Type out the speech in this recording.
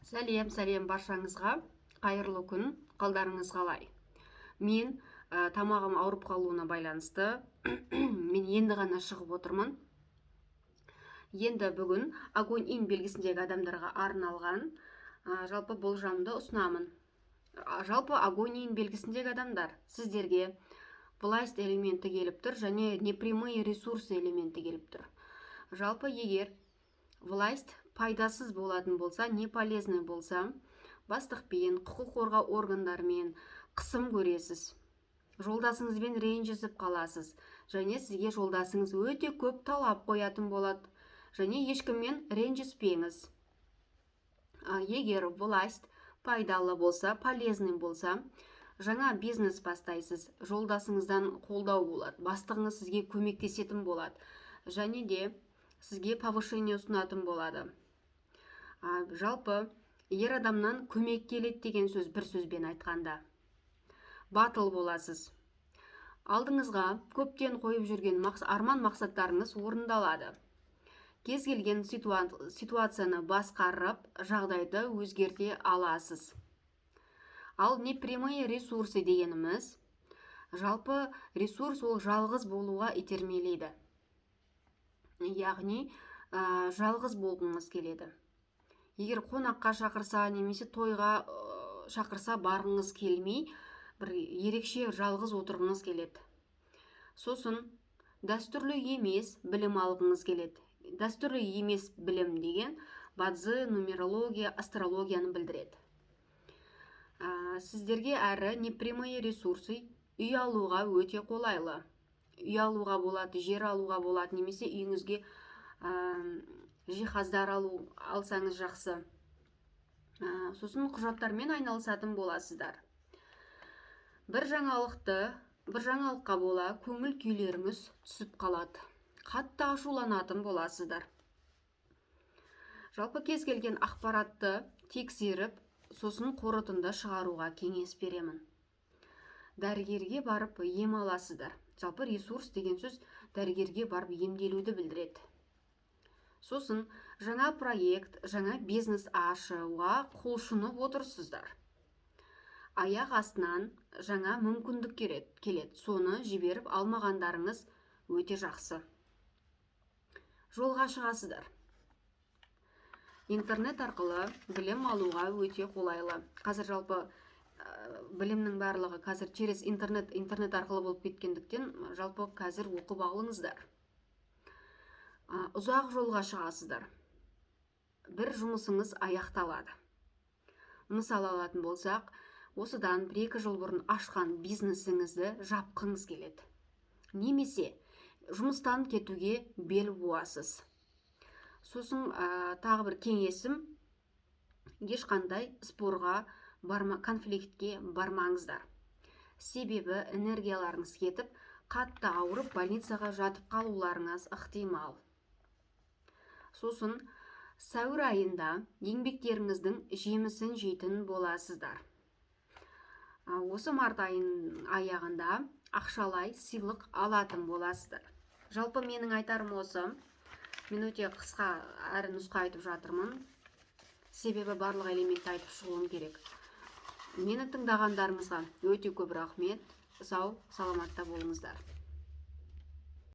Сәлем баршаңызға. Қайырлы күн. Қалдарыңыз қалай? Мен тамағым ауырып қалуына байланысты мен енді ғана шығып отырмын. Енді бүгін огонь ин белгісіндегі адамдарға арналған жалпы болжамды ұсынамын. Жалпы огонь ин белгісіндегі адамдар сіздерге власть элементі келіп тұр және непрямые ресурсы элементі келіп тұр. Жалпы егер власть пайдасыз болатын болса, не полезный болса, бастықпен, құқық қорғау органдарымен қысым көресіз. Жолдасыңызбен ренжісіп қаласыз, және сізге жолдасыңыз өте көп талап қоятын болады, және ешкіммен ренжіспеңіз. Егер власть пайдалы болса, полезный болса, жаңа бизнес бастайсыз, жолдасыңыздан қолдау болады, бастығыңыз сізге көмектесетін болады, және де сізге повышение ұсынатын болады. Жалпы ер адамнан көмек келеді деген сөз бір сөзбен айтқанда. Батыл боласыз. Алдыңызға көптен қойып жүрген арман мақсаттарыңыз орындалады. Кез келген ситуацияны басқарып, жағдайды өзгерте аласыз. Ал непрямые ресурсы дегеніміз, жалпы ресурс ол жалғыз болуға итермелейді. Яғни жалғыз болғыңыз келеді. Егер қонаққа шақырса, немесе тойға шақырса барғыңыз келмей, бір ерекше жалғыз отырғыңыз келеді. Сосын дәстүрлі емес білім алғыңыз келеді. Дәстүрлі емес білім деген бадзи, нумерология, астрологияны білдіреді. Сіздерге әрі непрямые ресурсы үй алуға өте қолайлы. Үй алуға болады, жер алуға болады, немесе үйіңізге жиһаздар алсаңыз жақсы. Сосын құжаттармен айналысатын боласыздар. Бір жаңалыққа бола көңіл күйлеріңіз түсіп қалады. Қатты ашуланатын боласыздар. Жалпы кез келген ақпаратты тексеріп, сосын қорытынды шығаруға кеңес беремін. Дәрігерге барып ем аласыздар. Жалпы ресурс деген сөз дәрігерге барып емделуді білдіреді. Сосын жаңа проект, жаңа бизнес ашуға құлшынып отырсыздар. Аяқ астынан жаңа мүмкіндік келеді. Соны жіберіп алмағандарыңыз өте жақсы. Жолға шығасыздар. Интернет арқылы білім алуға өте қолайлы. Қазір жалпы білімнің барлығы қазір через интернет арқылы болып кеткендіктен, жалпы қазір оқып алыңыздар. Ұзақ жолға шығасыздар. Бір жұмысыңыз аяқталады. Мысал алатын болсақ, осыдан 1-2 жыл бұрын ашқан бизнесіңізді жапқыңыз келеді. Немесе жұмыстан кетуге бел буасыз. Сосын тағы бір кеңесім, ешқандай спорға, конфликтке бармаңыздар. Себебі энергияларыңыз кетіп, қатты ауырып, больницаға жатып қалуларыңыз ықтимал. Сосын сәуір айында еңбектеріңіздің жемісін жейтін боласыздар. Осы март айының аяғында ақшалай сыйлық алатын боласыздар. Жалпы менің айтарым осы. Мен өте қысқа әрі нұсқа айтып жатырмын. Себебі барлық элементті айтып шығуым керек. Мені тыңдағандарыңызға өте көп рахмет. Сау, саламатта болыңыздар.